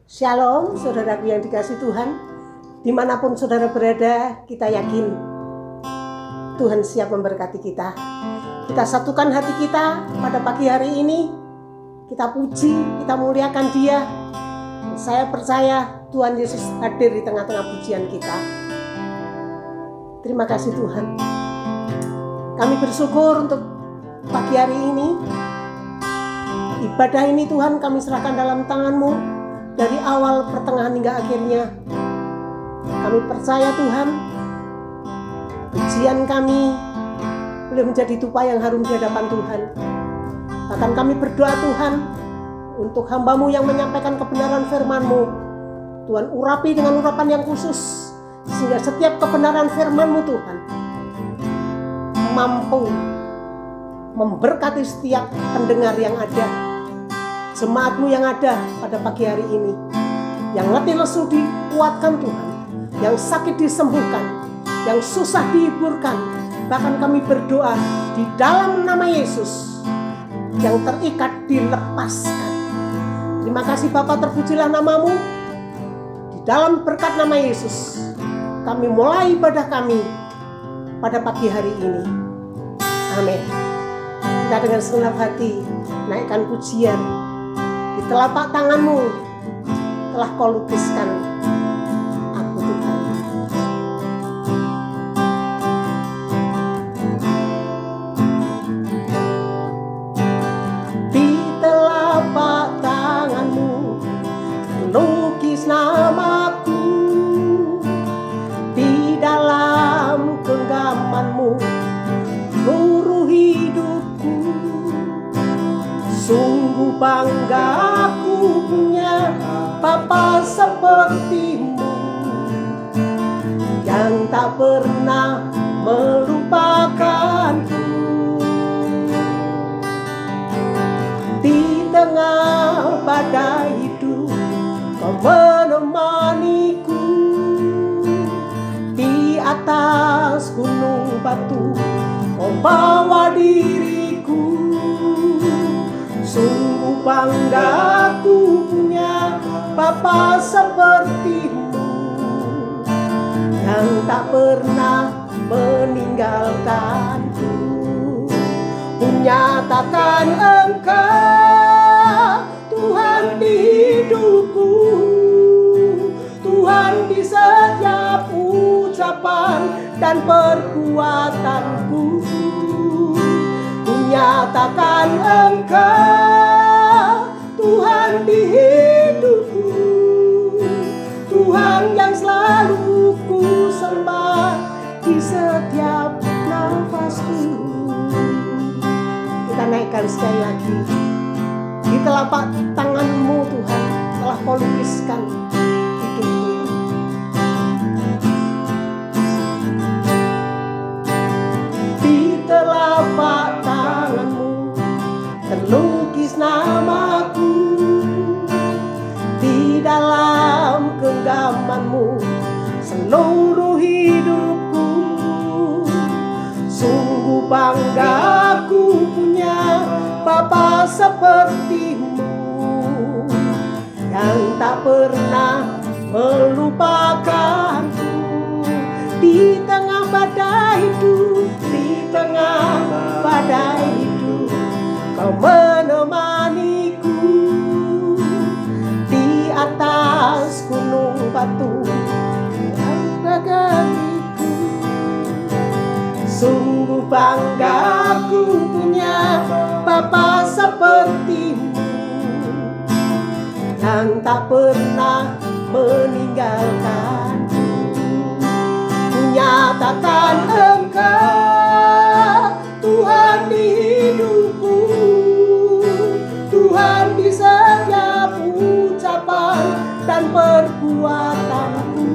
Shalom, saudaraku yang dikasihi Tuhan. Dimanapun saudara berada, kita yakin Tuhan siap memberkati kita. Kita satukan hati kita pada pagi hari ini. Kita puji, kita muliakan Dia. Saya percaya Tuhan Yesus hadir di tengah-tengah pujian kita. Terima kasih Tuhan. Kami bersyukur untuk pagi hari ini. Ibadah ini Tuhan kami serahkan dalam tangan-Mu. Dari awal, pertengahan hingga akhirnya, kami percaya Tuhan, pujian kami boleh menjadi tupa yang harum di hadapan Tuhan. Bahkan kami berdoa Tuhan, untuk hamba-Mu yang menyampaikan kebenaran firman-Mu, Tuhan urapi dengan urapan yang khusus, sehingga setiap kebenaran firman-Mu Tuhan, mampu memberkati setiap pendengar yang ada, jemaat-Mu yang ada pada pagi hari ini. Yang letih lesu dikuatkan Tuhan, yang sakit disembuhkan, yang susah dihiburkan. Bahkan kami berdoa di dalam nama Yesus, yang terikat dilepaskan. Terima kasih Bapa, terpujilah nama-Mu. Di dalam berkat nama Yesus, kami mulai ibadah kami pada pagi hari ini. Amin. Kita dengan segenap hati naikkan pujian. Di telapak tangan-Mu telah Kau lukiskan aku Tuhan. Di telapak tangan-Mu lukis namaku, di dalam genggaman-Mu seluruh hidupku. Sungguh bangga aku punya Bapa seperti-Mu, yang tak pernah melupakanku. Di tengah badai hidup Kau menemaniku, di atas gunung batu Kau bawa diriku. Sungguh bangga aku punya Bapa seperti-Mu, yang tak pernah meninggalkanku. Menyatakan Engkau Tuhan di hidupku, Tuhan di setiap ucapan dan perbuatanku. Menyatakan Engkau Tuhan di hidupku, Tuhan yang selalu ku sembah di setiap nafasku. Kita naikkan sekali lagi. Di telapak tangan-Mu Tuhan telah Kau lukiskan hidupku. Di telapak tangan-Mu terlukis namaku, di dalam genggaman-Mu seluruh hidupku. Sungguh bangga aku punya Bapa seperti-Mu, yang tak pernah melupakanku. Di tengah badai hidup, di tengah badai hidup Kau menemaniku, di atas gunung batu yang bagaiku. Sungguh bangga aku punya Bapa seperti-Mu, yang tak pernah meninggalkanku. Menyatakan Engkau Tuhan di hidupku, Tuhan di setiap ucapan dan perbuatanku.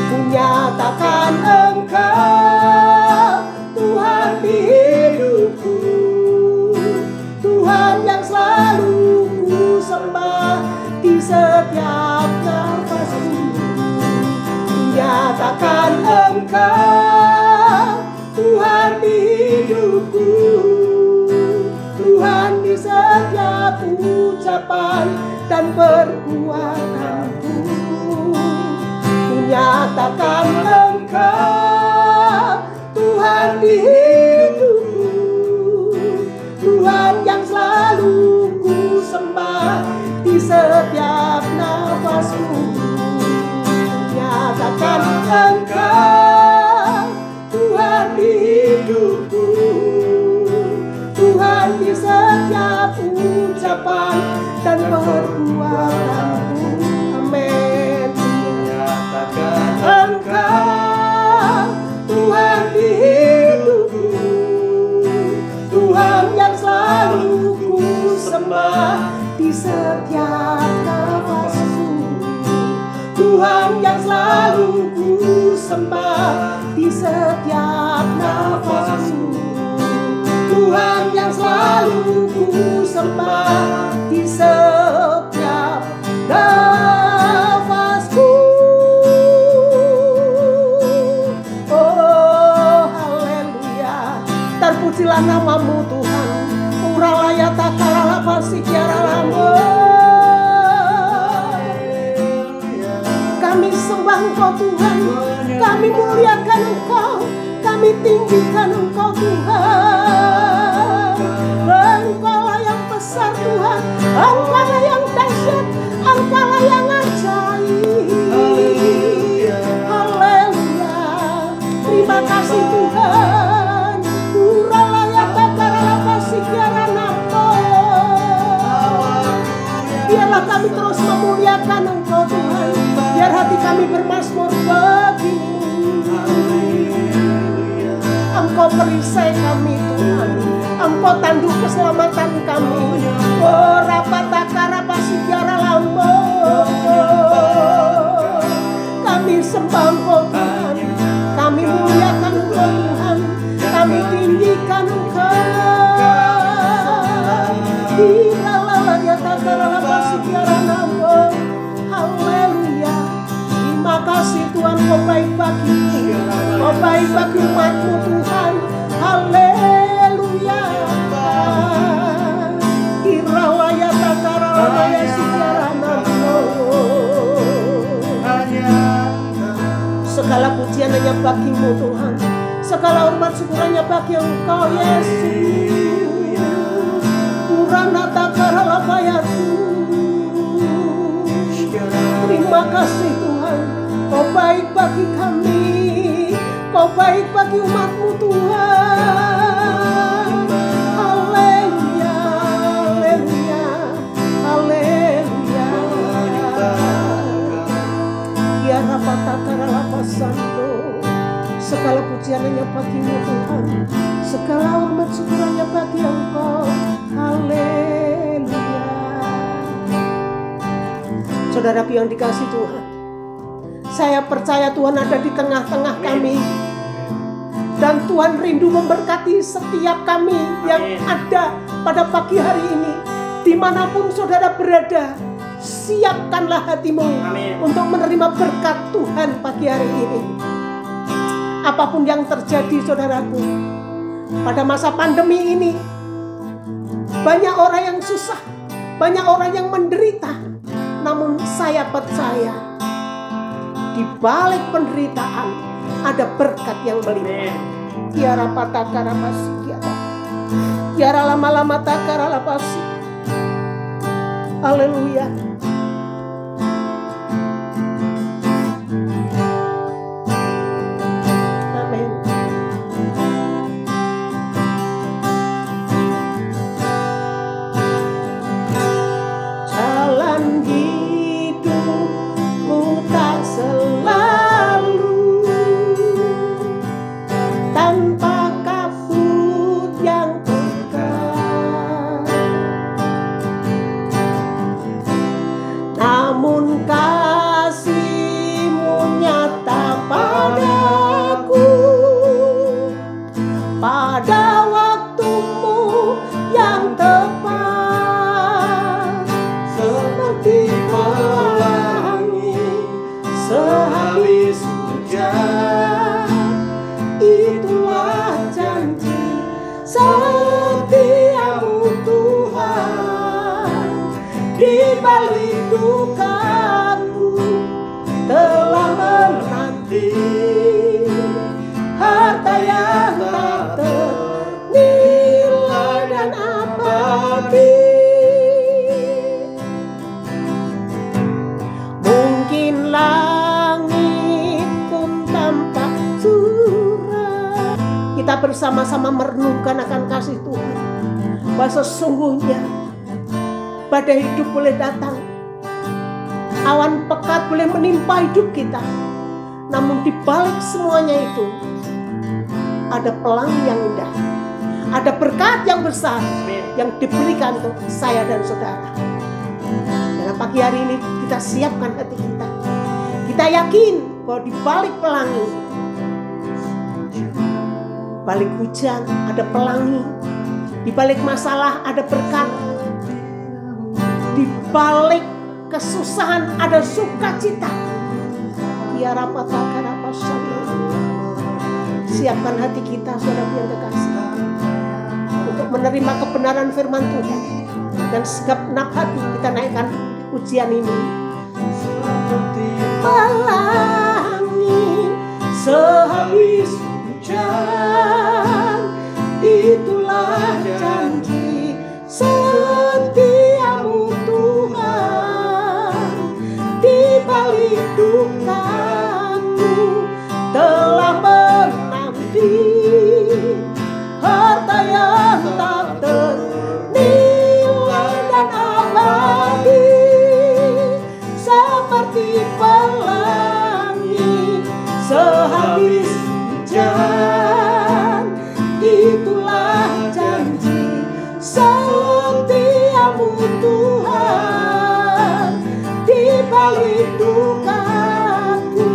Menyatakan Engkau Tuhan di hidupku, Tuhan yang selalu ku sembah di setiap nafasku. Menyatakan Engkau ucapan dan perbuatanku. Ku nyatakan Engkau Tuhan di hidupku, Tuhan yang selalu ku sembah di setiap nafasku. Nyatakan Engkau Tuhan di hidupku, Tuhan di setiap ucapan dan perbuatanku. Amin. Nyatakan Engkau Tuhan di hidupku, Tuhan yang selalu ku sembah di setiap nafasku, Tuhan yang selalu ku sembah di setiap nafasku, Tuhan yang selalu ku sembah di setiap nafasku. Oh haleluya, terpujilah namamu Tuhan. Uralaya takala pasikiara lambo. Kami sembah Engkau Tuhan, kami muliakan Engkau, kami tinggikan Engkau Tuhan. Engkaulah yang besar Tuhan, Engkaulah yang dahsyat, Engkaulah yang ajaib. Haleluya, terima kasih Tuhan. Uralaya takala pasikiara lambo. Biarlah kami terus memuliakan Engkau Tuhan, biar hati kami bermazmur bagimu. Engkau perisai kami Tuhan, Engkau tanduk keselamatan kami. Oh rapatakara pasikiara lambo. Kami sembah Engkau Tuhan, kami muliakan Engkau Tuhan, kami tinggikan Engkau. Ilalaya takara pasikiara lambo. Haleluya, terima kasih Tuhan, Kau baik bagimu, Kau baik bagi umat-Mu Tuhan. Haleluya. Irawaya takara lamaya sikiara lambo. Segala pujian hanya bagimu Tuhan, segala hormat syukur hanya bagi Engkau Yesus. Purana takara lamaya. Terima kasih Tuhan, Kau baik bagi kami, Kau baik bagi umat-Mu Tuhan. Haleluya, haleluya, haleluya. Ya rapatakara lapasando. Segala pujian hanya bagi-Mu Tuhan, segala hormat syukur hanya bagi Engkau. Haleluya. Saudaraku yang dikasihi Tuhan, saya percaya Tuhan ada di tengah-tengah kami, dan Tuhan rindu memberkati setiap kami yang ada pada pagi hari ini. Dimanapun saudara berada, siapkanlah hatimu untuk menerima berkat Tuhan pagi hari ini. Apapun yang terjadi saudaraku, pada masa pandemi ini, banyak orang yang susah, banyak orang yang menderita. Namun saya percaya di balik penderitaan ada berkat yang melimpah. Tiara patakara pasi kiara, tiara lama-lama takara lapasi. Haleluya. Amin. Jalan hidupku tak selalu tanpa kabut yang pekat, namun kasih-Mu nyata padaku pada waktu-Mu yang tepat, seperti pelangi sehabis hujan. Itulah janji setiamu Tuhan. balik dukaku telah menanti harta yang tak ternilai dan abadi. Mungkin langit pun tampak suram. Kita bersama-sama merenungkan akan kasih Tuhan, bahwa sesungguhnya badai hidup boleh datang, awan pekat boleh menimpa hidup kita, namun di balik semuanya itu ada pelangi yang indah, ada berkat yang besar yang diberikan untuk saya dan saudara. Dalam pagi hari ini kita siapkan hati kita. Kita yakin bahwa di balik pelangi, balik hujan ada pelangi, di balik masalah ada berkat, di balik kesusahan ada sukacita. Siapkan hati kita, saudara yang kekasih, untuk menerima kebenaran firman Tuhan, dan segenap hati kita naikkan ujian ini. Pelangi sehabis hujan, itulah janji setiamu Tuhan. Di balik dukaku telah menanti harta yang tak ternilai dan abadi. Seperti pelangi sehabis hujan, itulah janji setiamu Tuhan. Di balik dukaku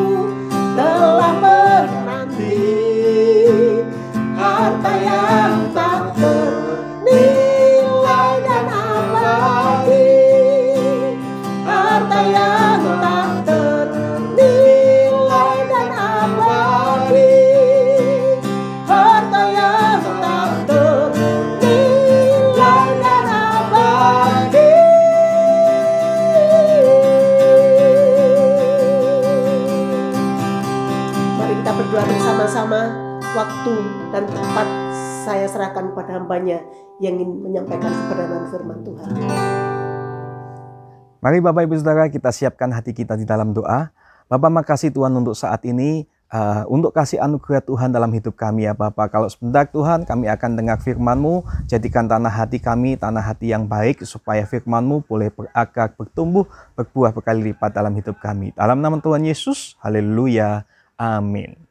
telah menanti harta yang tak ternilai dan abadi. Harta yang tak ternilai dan abadi. Harta yang tak ternilai dan abadi. Mari kita berdoa bersama-sama. Waktu dan tempat saya serahkan kepada hambanya yang ingin menyampaikan kebenaran firman Tuhan. Mari Bapak Ibu Saudara, kita siapkan hati kita di dalam doa. Bapak, makasih Tuhan untuk saat ini, untuk kasih anugerah Tuhan dalam hidup kami ya Bapak. Kalau sebentar Tuhan, kami akan dengar firman-Mu, jadikan tanah hati kami tanah hati yang baik, supaya firman-Mu boleh berakar, bertumbuh, berbuah berkali lipat dalam hidup kami. Dalam nama Tuhan Yesus, haleluya, amin.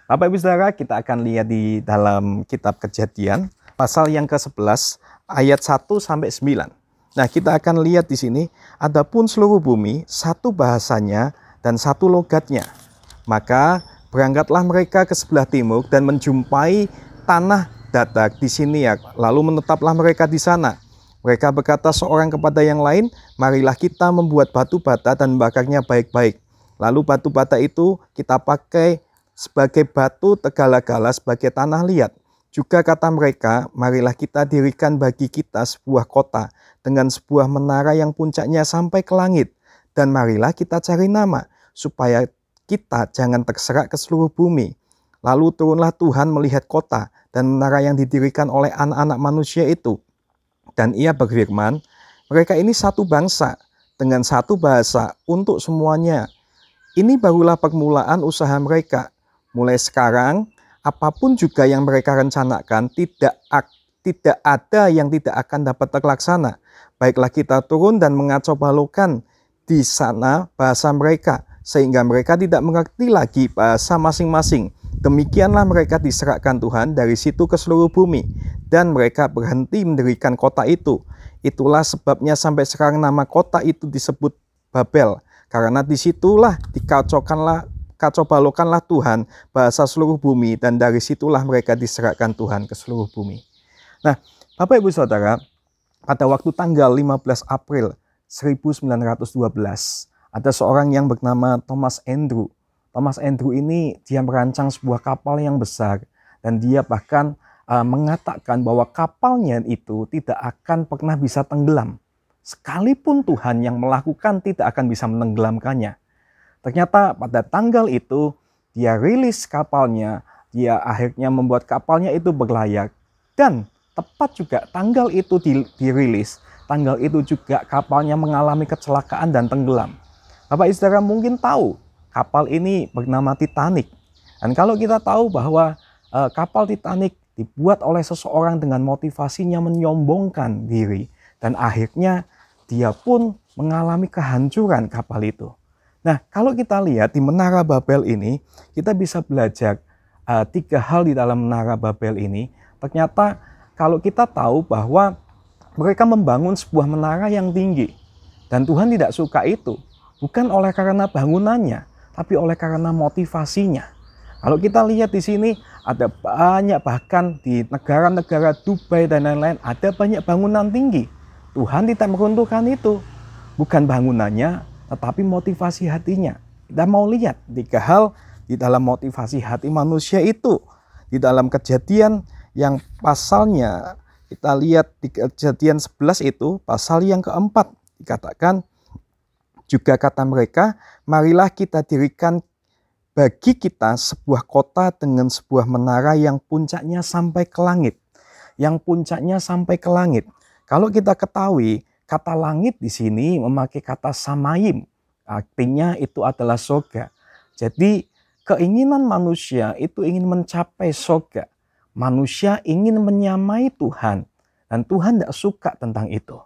Bapak Ibu Saudara, kita akan lihat di dalam kitab Kejadian, pasal yang ke-11, ayat 1-9. Nah, kita akan lihat di sini, adapun seluruh bumi, satu bahasanya dan satu logatnya. Maka berangkatlah mereka ke sebelah timur dan menjumpai tanah datar di sini ya. Lalu menetaplah mereka di sana. Mereka berkata seorang kepada yang lain, marilah kita membuat batu bata dan membakarnya baik-baik. Lalu batu bata itu kita pakai sebagai batu tegala-gala sebagai tanah liat. Juga kata mereka, marilah kita dirikan bagi kita sebuah kota dengan sebuah menara yang puncaknya sampai ke langit. Dan marilah kita cari nama, supaya kita jangan terserak ke seluruh bumi. Lalu turunlah Tuhan melihat kota dan menara yang didirikan oleh anak-anak manusia itu. Dan ia berfirman, mereka ini satu bangsa, dengan satu bahasa untuk semuanya. Ini barulah permulaan usaha mereka. Mulai sekarang, apapun juga yang mereka rencanakan, tidak ada yang tidak akan dapat terlaksana. Baiklah kita turun dan mengacau balukan di sana bahasa mereka, sehingga mereka tidak mengerti lagi bahasa masing-masing. Demikianlah mereka diserahkan Tuhan dari situ ke seluruh bumi, dan mereka berhenti mendirikan kota itu. Itulah sebabnya sampai sekarang nama kota itu disebut Babel, karena disitulah kacau balukanlah Tuhan bahasa seluruh bumi, dan dari situlah mereka diserahkan Tuhan ke seluruh bumi. Nah, Bapak Ibu Saudara, pada waktu tanggal 15 April 1912, ada seorang yang bernama Thomas Andrew. Thomas Andrew ini dia merancang sebuah kapal yang besar, dan dia bahkan mengatakan bahwa kapalnya itu tidak akan pernah bisa tenggelam sekalipun Tuhan yang melakukan tidak akan bisa menenggelamkannya. Ternyata pada tanggal itu dia rilis kapalnya, dia akhirnya membuat kapalnya itu berlayar. Dan tepat juga tanggal itu dirilis, tanggal itu juga kapalnya mengalami kecelakaan dan tenggelam. Bapak Ibu Saudara mungkin tahu kapal ini bernama Titanic. Dan kalau kita tahu bahwa kapal Titanic dibuat oleh seseorang dengan motivasinya menyombongkan diri. Dan akhirnya dia pun mengalami kehancuran kapal itu. Nah, kalau kita lihat di Menara Babel ini, kita bisa belajar 3 hal di dalam Menara Babel ini. Ternyata kalau kita tahu bahwa mereka membangun sebuah menara yang tinggi. Dan Tuhan tidak suka itu. Bukan oleh karena bangunannya, tapi oleh karena motivasinya. Kalau kita lihat di sini, ada banyak, bahkan di negara-negara Dubai dan lain-lain, ada banyak bangunan tinggi. Tuhan tidak meruntuhkan itu. Bukan bangunannya, tetapi motivasi hatinya. Kita mau lihat 3 hal di dalam motivasi hati manusia itu. Di dalam Kejadian yang pasalnya, kita lihat di Kejadian 11 itu, pasal yang keempat. Dikatakan, juga kata mereka, marilah kita dirikan bagi kita sebuah kota dengan sebuah menara yang puncaknya sampai ke langit. Yang puncaknya sampai ke langit. Kalau kita ketahui, kata langit di sini memakai kata samayim. Artinya itu adalah surga. Jadi keinginan manusia itu ingin mencapai surga. Manusia ingin menyamai Tuhan. Dan Tuhan tidak suka tentang itu.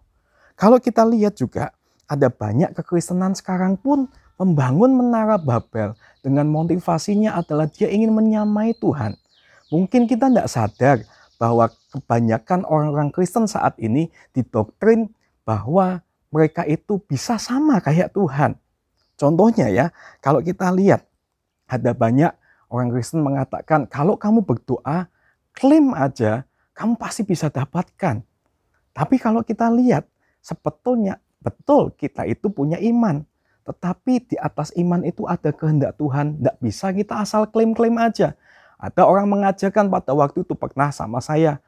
Kalau kita lihat juga, ada banyak kekristenan sekarang pun membangun Menara Babel dengan motivasinya adalah dia ingin menyamai Tuhan. Mungkin kita tidak sadar bahwa kebanyakan orang-orang Kristen saat ini didoktrin bahwa mereka itu bisa sama kayak Tuhan. Contohnya ya, kalau kita lihat ada banyak orang Kristen mengatakan kalau kamu berdoa, klaim aja, kamu pasti bisa dapatkan. Tapi kalau kita lihat, sebetulnya betul kita itu punya iman. Tetapi di atas iman itu ada kehendak Tuhan. Tidak bisa kita asal klaim-klaim aja. Ada orang mengajarkan pada waktu itu pernah sama saya,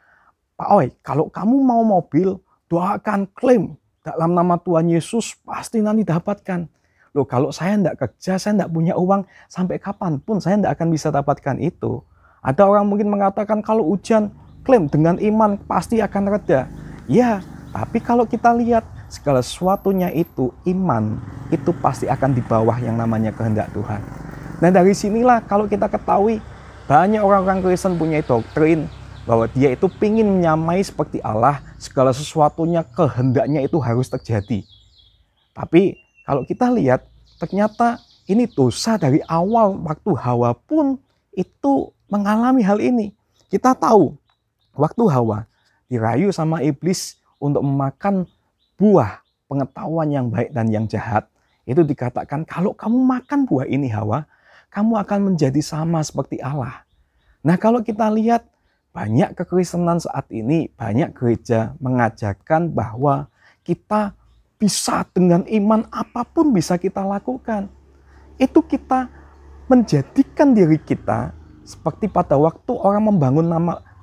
Pak Oi, kalau kamu mau mobil, doakan klaim dalam nama Tuhan Yesus, pasti nanti dapatkan. Loh, kalau saya tidak kerja, saya tidak punya uang, sampai kapanpun saya tidak akan bisa dapatkan itu. Ada orang mungkin mengatakan kalau hujan, klaim dengan iman pasti akan reda. Ya, tapi kalau kita lihat segala sesuatunya itu iman, itu pasti akan di bawah yang namanya kehendak Tuhan. Nah dari sinilah kalau kita ketahui banyak orang-orang Kristen punya doktrin bahwa dia itu pingin menyamai seperti Allah, segala sesuatunya kehendaknya itu harus terjadi. Tapi kalau kita lihat ternyata ini dosa dari awal waktu Hawa pun itu mengalami hal ini. Kita tahu waktu Hawa dirayu sama iblis untuk memakan buah pengetahuan yang baik dan yang jahat, itu dikatakan kalau kamu makan buah ini Hawa, kamu akan menjadi sama seperti Allah. Nah kalau kita lihat banyak kekristenan saat ini, banyak gereja mengajarkan bahwa kita bisa dengan iman apapun bisa kita lakukan. Itu kita menjadikan diri kita seperti pada waktu orang membangun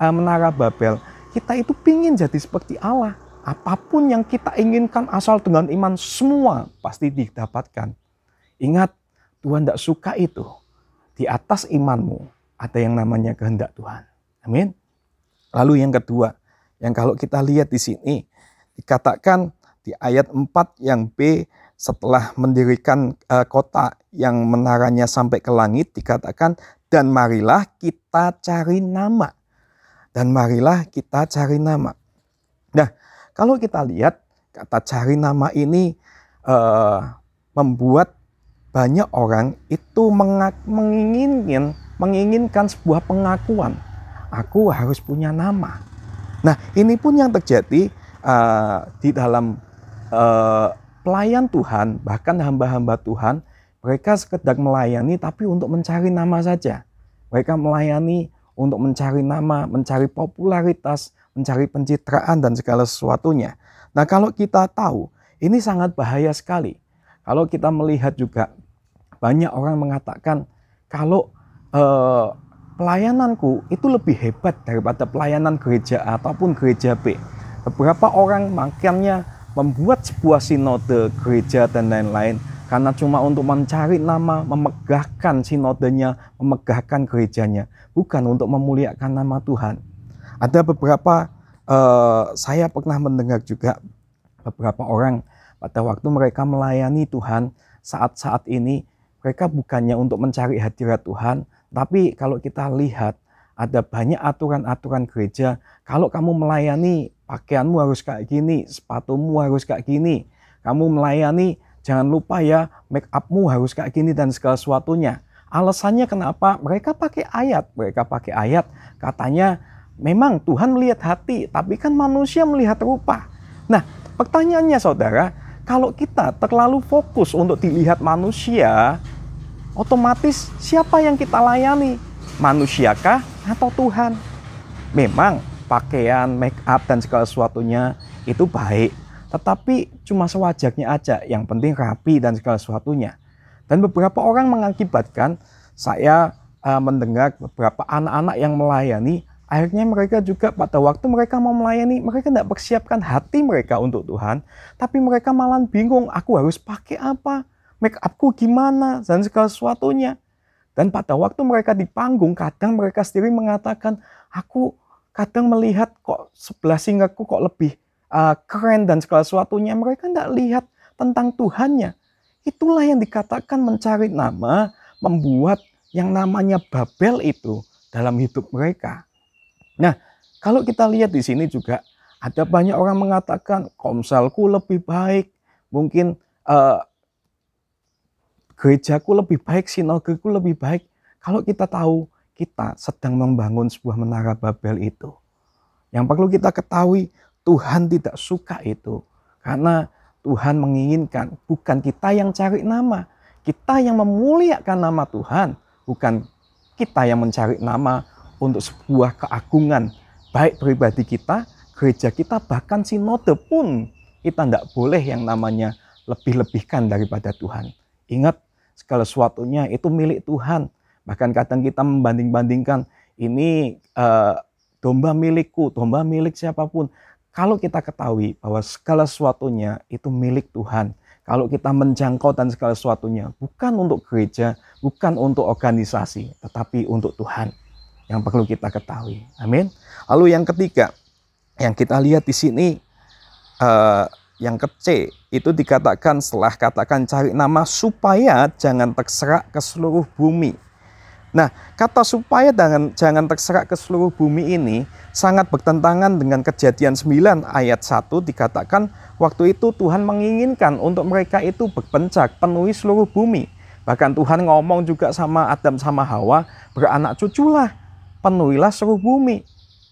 Menara Babel. Kita itu pingin jadi seperti Allah. Apapun yang kita inginkan asal dengan iman semua pasti didapatkan. Ingat, Tuhan tidak suka itu. Di atas imanmu ada yang namanya kehendak Tuhan. Amin. Lalu yang kedua, yang kalau kita lihat di sini dikatakan di ayat 4 yang B, setelah mendirikan kota yang menaranya sampai ke langit, dikatakan dan marilah kita cari nama. Dan marilah kita cari nama. Nah, kalau kita lihat kata cari nama ini membuat banyak orang itu menginginkan sebuah pengakuan. Aku harus punya nama. Nah, ini pun yang terjadi di dalam pelayan Tuhan, bahkan hamba-hamba Tuhan, mereka sekedar melayani tapi untuk mencari nama saja. Mereka melayani untuk mencari nama, mencari popularitas, mencari pencitraan dan segala sesuatunya. Nah kalau kita tahu, ini sangat bahaya sekali. Kalau kita melihat juga, banyak orang mengatakan, kalau pelayananku itu lebih hebat daripada pelayanan gereja A ataupun gereja B. Beberapa orang makanya membuat sebuah sinode gereja dan lain-lain karena cuma untuk mencari nama, memegahkan sinodenya, memegahkan gerejanya, bukan untuk memuliakan nama Tuhan. Ada beberapa, saya pernah mendengar juga beberapa orang pada waktu mereka melayani Tuhan saat-saat ini, mereka bukannya untuk mencari hadirat Tuhan, tapi kalau kita lihat ada banyak aturan-aturan gereja. Kalau kamu melayani, pakaianmu harus kayak gini, sepatumu harus kayak gini. Kamu melayani, jangan lupa ya, make upmu harus kayak gini dan segala sesuatunya. Alasannya kenapa? Mereka pakai ayat. Katanya memang Tuhan melihat hati, tapi kan manusia melihat rupa. Nah, pertanyaannya saudara, kalau kita terlalu fokus untuk dilihat manusia, otomatis siapa yang kita layani? Manusiakah atau Tuhan? Memang pakaian, make up dan segala sesuatunya itu baik, tetapi cuma sewajarnya aja. Yang penting rapi dan segala sesuatunya. Dan beberapa orang mengakibatkan, saya mendengar beberapa anak-anak yang melayani, akhirnya mereka juga pada waktu mereka mau melayani, mereka tidak persiapkan hati mereka untuk Tuhan, tapi mereka malah bingung, aku harus pakai apa, make upku gimana, dan segala sesuatunya. Dan pada waktu mereka di panggung, kadang mereka sendiri mengatakan, aku kadang melihat kok sebelah singgaku kok lebih keren dan segala sesuatunya. Mereka tidak lihat tentang Tuhannya. Itulah yang dikatakan mencari nama, membuat yang namanya Babel itu dalam hidup mereka. Nah, kalau kita lihat di sini juga, ada banyak orang mengatakan, komselku lebih baik, mungkin gerejaku lebih baik, sinagogeku lebih baik. Kalau kita tahu kita sedang membangun sebuah menara Babel itu. Yang perlu kita ketahui, Tuhan tidak suka itu. Karena Tuhan menginginkan bukan kita yang cari nama, kita yang memuliakan nama Tuhan, bukan kita yang mencari nama untuk sebuah keagungan. Baik pribadi kita, gereja kita, bahkan sinode pun kita tidak boleh yang namanya lebih-lebihkan daripada Tuhan. Ingat, segala sesuatunya itu milik Tuhan. Bahkan kadang kita membanding-bandingkan, ini domba milikku, domba milik siapapun. Kalau kita ketahui bahwa segala sesuatunya itu milik Tuhan, kalau kita menjangkau dan segala sesuatunya bukan untuk gereja, bukan untuk organisasi, tetapi untuk Tuhan, yang perlu kita ketahui. Amin. Lalu yang ketiga, yang kita lihat di sini, yang ke-C itu dikatakan, setelah katakan cari nama, supaya jangan terserak ke seluruh bumi. Nah, kata supaya jangan terserak ke seluruh bumi ini sangat bertentangan dengan Kejadian 9 ayat 1, dikatakan waktu itu Tuhan menginginkan untuk mereka itu berpencak, penuhi seluruh bumi. Bahkan Tuhan ngomong juga sama Adam sama Hawa, beranak cuculah, penuhilah seluruh bumi.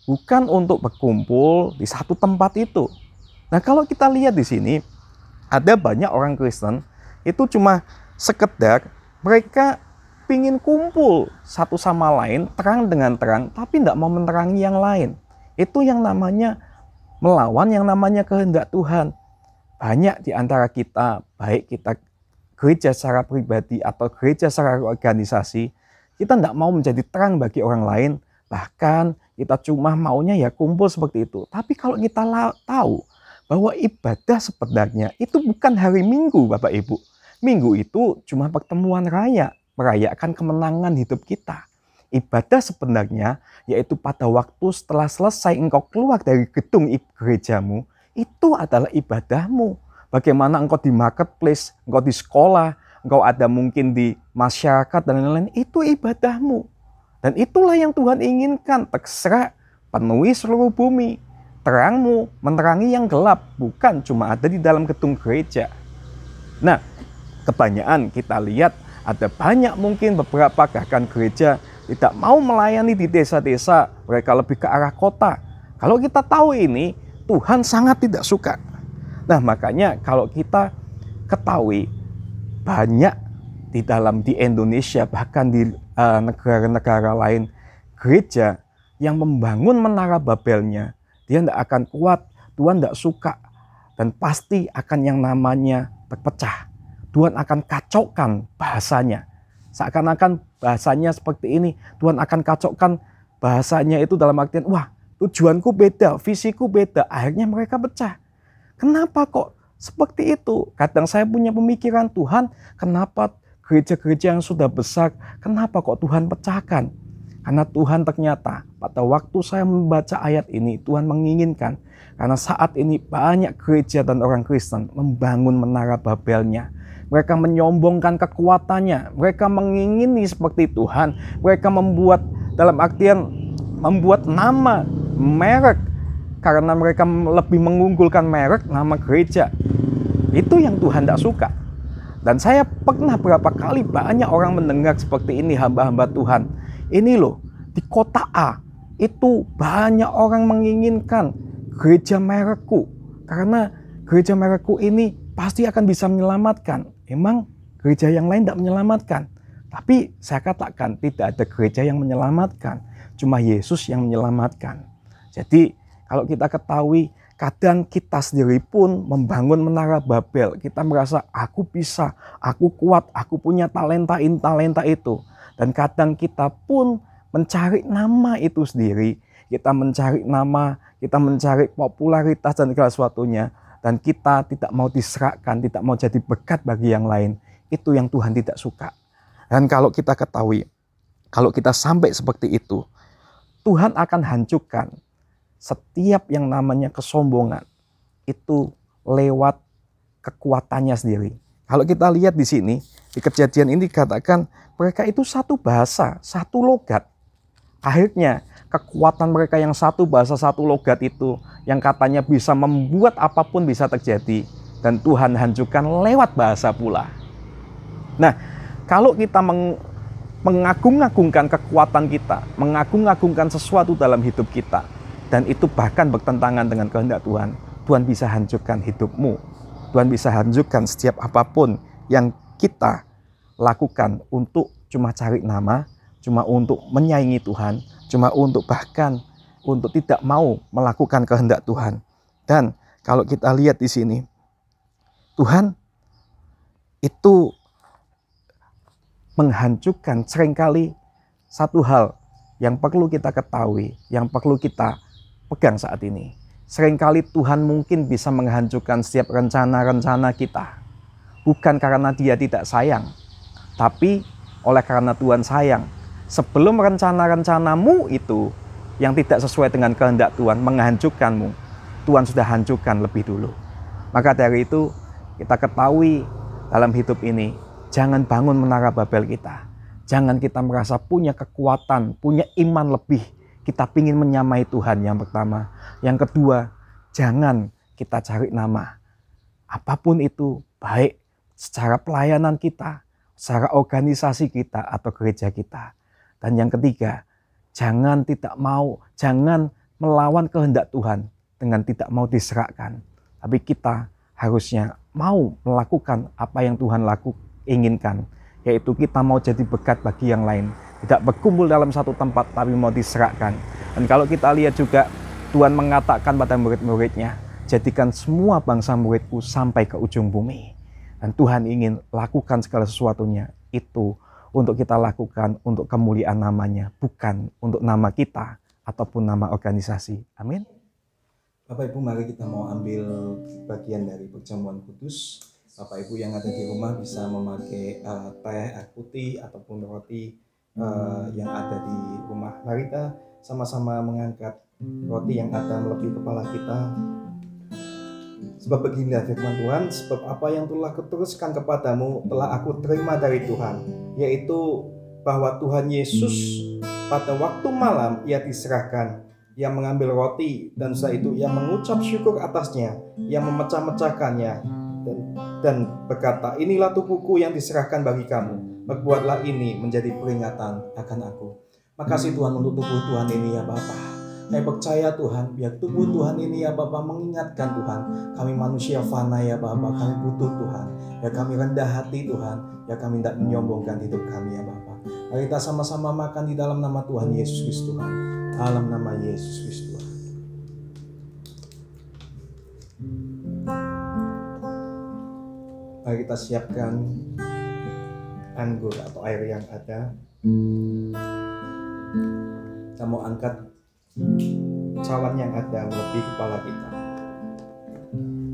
Bukan untuk berkumpul di satu tempat itu. Nah, kalau kita lihat di sini, ada banyak orang Kristen itu cuma sekedar mereka ingin kumpul satu sama lain, terang dengan terang, tapi tidak mau menerangi yang lain. Itu yang namanya melawan yang namanya kehendak Tuhan. Banyak di antara kita, baik kita gereja secara pribadi atau gereja secara organisasi, kita tidak mau menjadi terang bagi orang lain, bahkan kita cuma maunya ya kumpul seperti itu. Tapi kalau kita tahu bahwa ibadah sebenarnya itu bukan hari Minggu, Bapak Ibu. Minggu itu cuma pertemuan raya, merayakan kemenangan hidup kita. Ibadah sebenarnya yaitu pada waktu setelah selesai engkau keluar dari gedung gerejamu, itu adalah ibadahmu. Bagaimana engkau di marketplace, engkau di sekolah, engkau ada mungkin di masyarakat dan lain-lain, itu ibadahmu. Dan itulah yang Tuhan inginkan, terserak, penuhi seluruh bumi. Terangmu menerangi yang gelap, bukan cuma ada di dalam gedung gereja. Nah, kebanyakan kita lihat ada banyak mungkin beberapa bahkan gereja tidak mau melayani di desa-desa, mereka lebih ke arah kota. Kalau kita tahu ini, Tuhan sangat tidak suka. Nah, makanya kalau kita ketahui banyak di Indonesia, bahkan di negara-negara lain, gereja yang membangun menara Babelnya, dia tidak akan kuat, Tuhan tidak suka, dan pasti akan yang namanya terpecah. Tuhan akan kacaukan bahasanya. Seakan-akan bahasanya seperti ini, Tuhan akan kacaukan bahasanya itu dalam artian, wah tujuanku beda, visiku beda, akhirnya mereka pecah. Kenapa kok seperti itu? Kadang saya punya pemikiran, Tuhan, kenapa gereja-gereja yang sudah besar, kenapa kok Tuhan pecahkan? Karena Tuhan ternyata pada waktu saya membaca ayat ini, Tuhan menginginkan, karena saat ini banyak gereja dan orang Kristen membangun menara Babelnya. Mereka menyombongkan kekuatannya, mereka mengingini seperti Tuhan, mereka membuat, dalam artian membuat nama, merek, karena mereka lebih mengunggulkan merek, nama gereja. Itu yang Tuhan tidak suka. Dan saya pernah berapa kali banyak orang mendengar seperti ini, hamba-hamba Tuhan. Ini loh, di kota A, itu banyak orang menginginkan gereja merekku. Karena gereja merekku ini pasti akan bisa menyelamatkan. Emang gereja yang lain tidak menyelamatkan. Tapi saya katakan tidak ada gereja yang menyelamatkan. Cuma Yesus yang menyelamatkan. Jadi kalau kita ketahui, kadang kita sendiri pun membangun menara Babel. Kita merasa aku bisa, aku kuat, aku punya talenta ini, talenta itu. Dan kadang kita pun mencari nama itu sendiri. Kita mencari nama, kita mencari popularitas dan segala sesuatunya. Dan kita tidak mau diserahkan, tidak mau jadi berkat bagi yang lain. Itu yang Tuhan tidak suka. Dan kalau kita ketahui, kalau kita sampai seperti itu, Tuhan akan hancurkan setiap yang namanya kesombongan itu lewat kekuatannya sendiri. Kalau kita lihat di sini, di Kejadian ini dikatakan mereka itu satu bahasa, satu logat. Akhirnya kekuatan mereka yang satu bahasa, satu logat itu yang katanya bisa membuat apapun bisa terjadi. Dan Tuhan hancurkan lewat bahasa pula. Nah, kalau kita mengagung-agungkan kekuatan kita, mengagung-agungkan sesuatu dalam hidup kita, dan itu bahkan bertentangan dengan kehendak Tuhan, Tuhan bisa hancurkan hidupmu. Tuhan bisa hancurkan setiap apapun yang kita lakukan untuk cuma cari nama, cuma untuk menyaingi Tuhan, cuma untuk bahkan untuk tidak mau melakukan kehendak Tuhan. Dan kalau kita lihat di sini, Tuhan itu menghancurkan seringkali satu hal yang perlu kita ketahui, yang perlu kita pegang saat ini. Seringkali Tuhan mungkin bisa menghancurkan setiap rencana-rencana kita. Bukan karena Dia tidak sayang, tapi oleh karena Tuhan sayang. Sebelum rencana-rencanamu itu yang tidak sesuai dengan kehendak Tuhan menghancurkanmu, Tuhan sudah hancurkan lebih dulu. Maka dari itu kita ketahui dalam hidup ini, jangan bangun menara Babel kita. Jangan kita merasa punya kekuatan, punya iman lebih. Kita ingin menyamai Tuhan yang pertama. Yang kedua, jangan kita cari nama. Apapun itu, baik secara pelayanan kita, secara organisasi kita atau gereja kita. Dan yang ketiga, jangan melawan kehendak Tuhan dengan tidak mau diserahkan. Tapi kita harusnya mau melakukan apa yang Tuhan inginkan. Yaitu kita mau jadi berkat bagi yang lain. Tidak berkumpul dalam satu tempat tapi mau diserahkan. Dan kalau kita lihat juga Tuhan mengatakan pada murid-muridnya, jadikan semua bangsa muridku sampai ke ujung bumi. Dan Tuhan ingin lakukan segala sesuatunya itu untuk kita lakukan untuk kemuliaan namanya, bukan untuk nama kita ataupun nama organisasi. Amin. Bapak Ibu, mari kita mau ambil bagian dari perjamuan kudus. Bapak Ibu yang ada di rumah bisa memakai teh, air putih ataupun roti yang ada di rumah. Mari kita sama-sama mengangkat roti yang ada melebihi kepala kita. Sebab beginilah firman Tuhan, sebab apa yang telah kuteruskan kepadamu telah aku terima dari Tuhan, yaitu bahwa Tuhan Yesus pada waktu malam ia diserahkan, ia mengambil roti dan setelah itu ia mengucap syukur atasnya, ia memecah-mecahkannya dan berkata, inilah tubuhku yang diserahkan bagi kamu, berbuatlah ini menjadi peringatan akan aku. Makasih Tuhan untuk tubuh Tuhan ini ya Bapa. Saya percaya Tuhan, biar tubuh Tuhan ini ya Bapa mengingatkan Tuhan, kami manusia fana ya Bapa, kami butuh Tuhan. Ya kami rendah hati Tuhan, ya kami tidak menyombongkan hidup kami ya Bapa. Mari kita sama-sama makan di dalam nama Tuhan Yesus Kristus Tuhan. Dalam nama Yesus Kristus Tuhan. Mari kita siapkan anggur atau air yang ada. Kita mau angkat cawan yang ada melebihi kepala kita.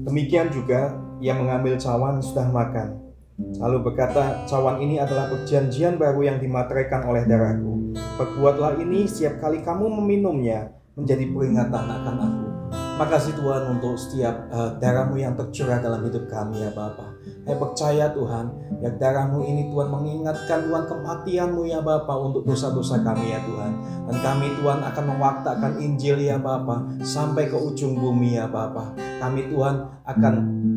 Demikian juga ia mengambil cawan sudah makan. Lalu berkata, cawan ini adalah perjanjian baru yang dimateraikan oleh darahku. Perbuatlah ini setiap kali kamu meminumnya menjadi peringatan akan aku. Makasih Tuhan untuk setiap darah-Mu yang tercurah dalam hidup kami ya Bapa. Saya percaya Tuhan, ya darah-Mu ini Tuhan mengingatkan Tuhan kematian-Mu ya Bapa untuk dosa-dosa kami ya Tuhan. Dan kami Tuhan akan mewaktakan Injil ya Bapa sampai ke ujung bumi ya Bapa. Kami Tuhan akan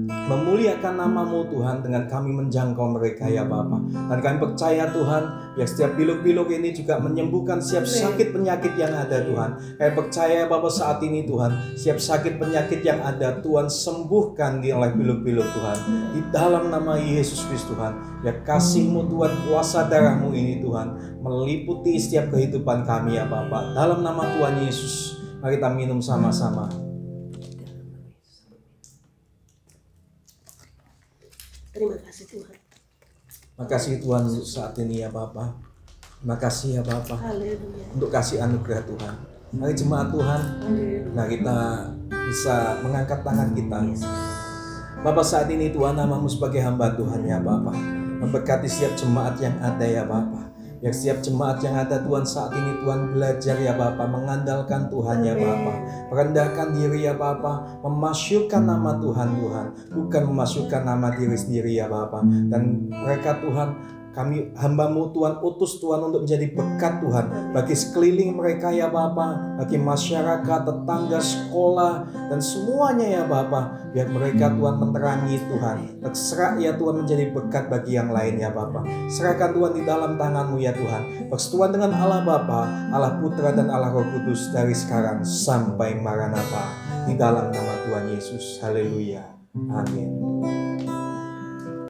memuliakan nama-Mu Tuhan dengan kami menjangkau mereka ya Bapa. Dan kami percaya Tuhan, ya setiap biluk-biluk ini juga menyembuhkan setiap sakit penyakit yang ada Tuhan. Kami percaya Bapa saat ini Tuhan, setiap sakit penyakit yang ada Tuhan sembuhkan oleh biluk-biluk Tuhan. Di dalam nama Yesus Kristus Tuhan, ya kasih-Mu Tuhan, kuasa darah-Mu ini Tuhan meliputi setiap kehidupan kami ya Bapa. Dalam nama Tuhan Yesus, mari kita minum sama-sama. Terima kasih Tuhan. Makasih Tuhan untuk saat ini ya Bapa. Makasih ya Bapa. Haleluya. Untuk kasih anugerah Tuhan. Mari jemaat Tuhan, nah kita bisa mengangkat tangan kita. Bapa saat ini Tuhan, namamu sebagai hamba Tuhan ya Bapa. Memberkati setiap jemaat yang ada ya Bapa. Ya setiap jemaat yang ada Tuhan saat ini Tuhan belajar ya Bapa, mengandalkan Tuhan ya Bapa, merendahkan diri ya Bapa, memasyurkan nama Tuhan bukan memasyurkan nama diri sendiri ya Bapa. Dan mereka Tuhan, kami hamba-Mu Tuhan utus Tuhan untuk menjadi berkat Tuhan bagi sekeliling mereka ya Bapa, bagi masyarakat, tetangga, sekolah dan semuanya ya Bapa. Biar mereka Tuhan menerangi Tuhan, terserah ya Tuhan menjadi berkat bagi yang lain ya Bapa. Serahkan Tuhan di dalam tangan-Mu ya Tuhan. Persekutuan dengan Allah Bapa, Allah Putra dan Allah Roh Kudus dari sekarang sampai Maranatha. Di dalam nama Tuhan Yesus. Haleluya. Amin.